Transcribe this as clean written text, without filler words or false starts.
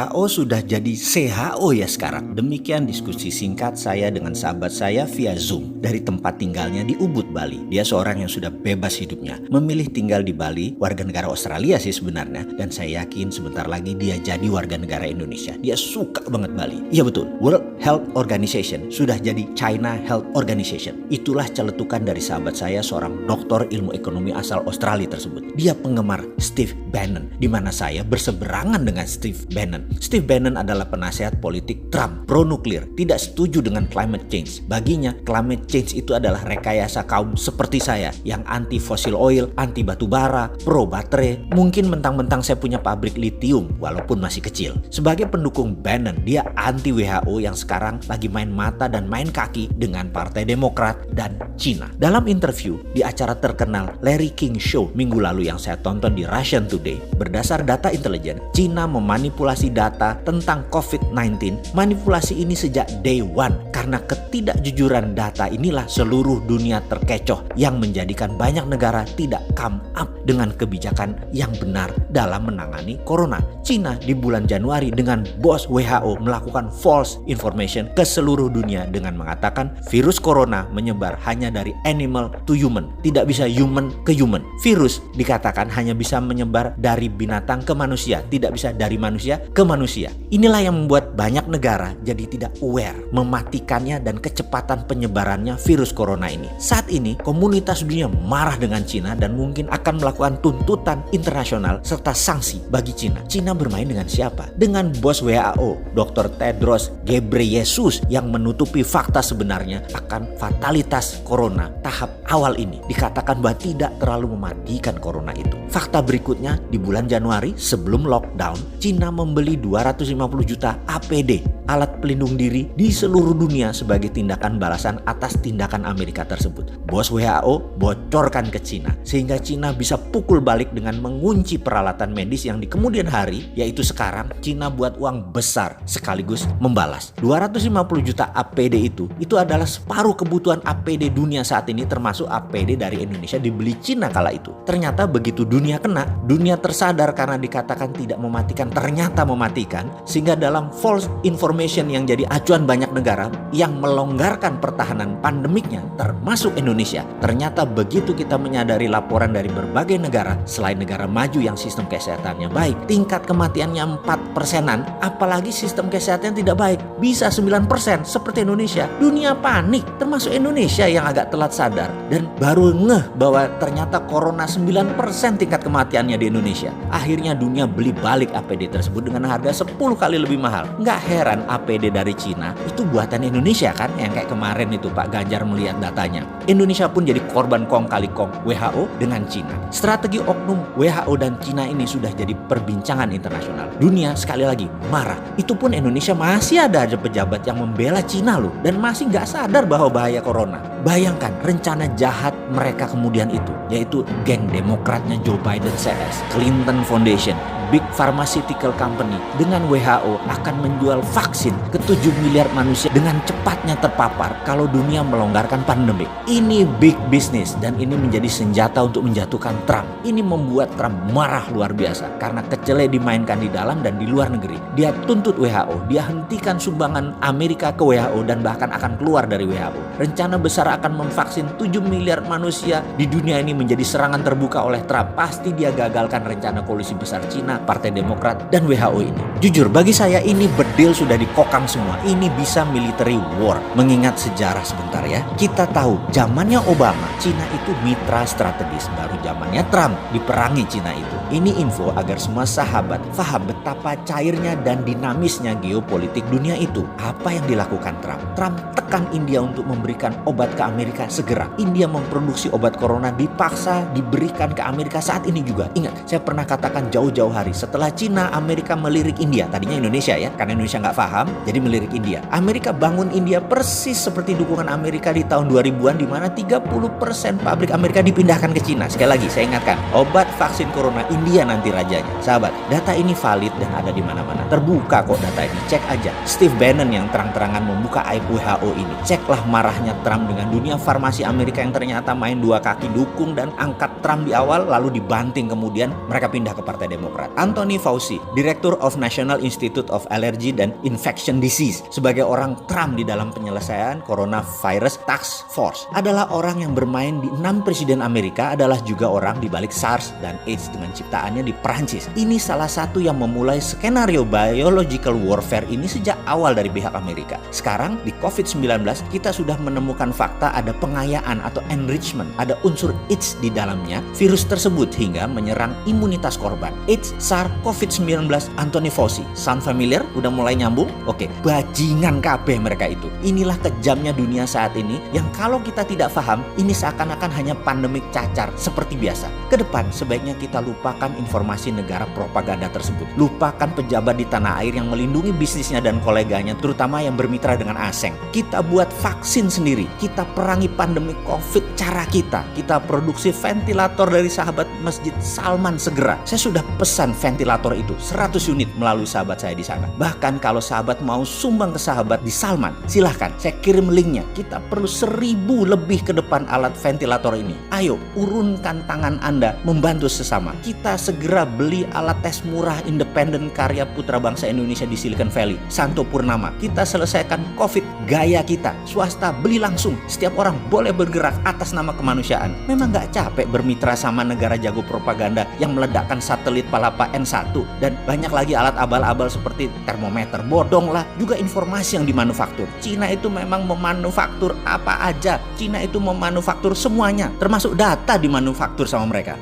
WHO sudah jadi CHO ya sekarang. Demikian diskusi singkat saya dengan sahabat saya via Zoom dari tempat tinggalnya di Ubud, Bali. Dia seorang yang sudah bebas hidupnya, memilih tinggal di Bali, warga negara Australia sih sebenarnya, dan saya yakin sebentar lagi dia jadi warga negara Indonesia. Dia suka banget Bali. Iya betul, World Health Organization sudah jadi China Health Organization. Itulah celetukan dari sahabat saya, seorang doktor ilmu ekonomi asal Australia tersebut. Dia penggemar Steve Bannon, di mana saya berseberangan dengan Steve Bannon. Steve Bannon adalah penasehat politik Trump, pro nuklir, tidak setuju dengan climate change. Baginya, climate change itu adalah rekayasa kaum seperti saya yang anti fossil oil, anti batu bara, pro baterai. Mungkin mentang-mentang saya punya pabrik litium walaupun masih kecil. Sebagai pendukung Bannon, dia anti WHO yang sekarang lagi main mata dan main kaki dengan Partai Demokrat dan Cina. Dalam interview di acara terkenal Larry King Show minggu lalu yang saya tonton di Russian Today, berdasar data intelijen, Cina memanipulasi data tentang COVID-19. Manipulasi ini sejak day one. Karena ketidakjujuran data inilah seluruh dunia terkecoh yang menjadikan banyak negara tidak come up dengan kebijakan yang benar dalam menangani corona. Cina di bulan Januari dengan bos WHO melakukan false information ke seluruh dunia dengan mengatakan virus corona menyebar hanya dari animal to human, tidak bisa human ke human. Virus dikatakan hanya bisa menyebar dari binatang ke manusia, tidak bisa dari manusia ke manusia. Inilah yang membuat banyak negara jadi tidak aware mematikannya dan kecepatan penyebarannya virus corona ini. Saat ini komunitas dunia marah dengan Cina dan mungkin akan melakukan tuntutan internasional serta sanksi bagi Cina. Cina bermain dengan siapa? Dengan bos WHO, Dr. Tedros Ghebreyesus, yang menutupi fakta sebenarnya akan fatalitas corona tahap awal ini. Dikatakan bahwa tidak terlalu mematikan corona itu. Fakta berikutnya, di bulan Januari sebelum lockdown, Cina membeli 250 juta APD, alat pelindung diri, di seluruh dunia sebagai tindakan balasan atas tindakan Amerika tersebut. Bos WHO bocorkan ke Cina sehingga Cina bisa pukul balik dengan mengunci peralatan medis yang di kemudian hari, yaitu sekarang Cina buat uang besar sekaligus membalas. 250 juta APD itu adalah separuh kebutuhan APD dunia saat ini, termasuk APD dari Indonesia dibeli Cina kala itu. Ternyata begitu dunia kena, dunia tersadar karena dikatakan tidak mematikan, ternyata mematikan, sehingga dalam false information yang jadi acuan banyak negara yang melonggarkan pertahanan pandemiknya termasuk Indonesia. Ternyata begitu kita menyadari laporan dari berbagai negara selain negara maju yang sistem kesehatannya baik, tingkat kematiannya 4%-an, apalagi sistem kesehatan tidak baik bisa 9% seperti Indonesia. Dunia panik, termasuk Indonesia yang agak telat sadar dan baru ngeh bahwa ternyata corona 9% tingkat kematiannya di Indonesia. Akhirnya dunia beli balik APD tersebut dengan harga 10 kali lebih mahal. Nggak heran APD dari Cina itu buatan Indonesia kan, yang kayak kemarin itu Pak Ganjar melihat datanya. Indonesia pun jadi korban kong kali kong WHO dengan Cina. Strategi oknum WHO dan Cina ini sudah jadi perbincangan internasional. Dunia sekali lagi marah. Itu pun Indonesia masih ada aja pejabat yang membela Cina loh, dan masih nggak sadar bahwa bahaya corona. Bayangkan rencana jahat mereka kemudian itu, yaitu geng demokratnya Joe Biden CS, Clinton Foundation, Big Pharmaceutical Company dengan WHO akan menjual vaksin ke 7 miliar manusia dengan cepatnya terpapar kalau dunia melonggarkan pandemik. Ini big business dan ini menjadi senjata untuk menjatuhkan Trump. Ini membuat Trump marah luar biasa karena kecele dimainkan di dalam dan di luar negeri. Dia tuntut WHO, dia hentikan sumbangan Amerika ke WHO dan bahkan akan keluar dari WHO. Rencana besar akan memvaksin 7 miliar manusia di dunia ini menjadi serangan terbuka oleh Trump. Pasti dia gagalkan rencana koalisi besar Cina, Partai Demokrat, dan WHO ini. Jujur, bagi saya ini bedil sudah dikokang semua. Ini bisa military war. Mengingat sejarah sebentar ya. Kita tahu, zamannya Obama, Cina itu mitra strategis. Baru zamannya Trump, diperangi Cina itu. Ini info agar semua sahabat paham betapa cairnya dan dinamisnya geopolitik dunia itu. Apa yang dilakukan Trump? Trump tekan India untuk memberikan obat ke Amerika segera. India memproduksi obat corona dipaksa diberikan ke Amerika saat ini juga. Ingat, saya pernah katakan jauh-jauh hari setelah Cina, Amerika melirik India. Tadinya Indonesia ya, karena Indonesia nggak paham, jadi melirik India. Amerika bangun India persis seperti dukungan Amerika di tahun 2000-an, di mana 30% pabrik Amerika dipindahkan ke Cina. Sekali lagi, saya ingatkan, obat vaksin corona India nanti rajanya. Sahabat, data ini valid dan ada di mana-mana. Terbuka kok data ini, cek aja. Steve Bannon yang terang-terangan membuka aib WHO ini. Ceklah marahnya Trump dengan dunia farmasi Amerika yang ternyata main dua kaki dukung dan angkat Trump di awal, lalu dibanting kemudian mereka pindah ke Partai Demokrat. Anthony Fauci, Director of National Institute of Allergy and Infection Disease, sebagai orang Trump di dalam penyelesaian Coronavirus Task Force, adalah orang yang bermain di 6 presiden Amerika, adalah juga orang di balik SARS dan AIDS dengan ciptaannya di Perancis. Ini salah satu yang memulai skenario biological warfare ini sejak awal dari pihak Amerika. Sekarang di COVID-19 kita sudah menemukan fakta ada pengayaan atau enrichment, ada unsur AIDS di dalamnya virus tersebut hingga menyerang imunitas korban. AIDS, SARS, COVID-19, Anthony Fauci. Sound familiar? Udah mulai nyambung? Oke, bajingan kabeh mereka itu. Inilah kejamnya dunia saat ini yang kalau kita tidak paham, ini seakan-akan hanya pandemik cacar seperti biasa. Kedepan sebaiknya kita lupakan informasi negara propaganda tersebut. Lupakan pejabat di tanah air yang melindungi bisnisnya dan koleganya, terutama yang bermitra dengan asing. Kita buat vaksin sendiri. Kita perangi pandemi COVID cara kita. Kita produksi ventilator dari sahabat Masjid Salman segera. Saya sudah pesan ventilator itu 100 unit melalui sahabat saya di sana. Bahkan kalau sahabat mau sumbang ke sahabat di Salman, silahkan saya kirim linknya. Kita perlu 1000 lebih ke depan alat ventilator ini. Ayo urunkan tangan Anda membantu sesama. Kita segera beli alat tes murah independen karya putra bangsa Indonesia di Silicon Valley, Santo Purnama. Kita selesaikan COVID gaya kita. Swasta beli langsung. Setiap orang boleh bergerak atas nama kemanusiaan. Memang gak capek bermitra sama negara jago propaganda yang meledakkan satelit Palapa N1 dan banyak lagi alat abal-abal seperti termometer. Bodong lah. Juga informasi yang dimanufaktur. Cina itu memang memanufaktur apa aja. Cina itu memanufaktur semuanya, termasuk data dimanufaktur sama mereka.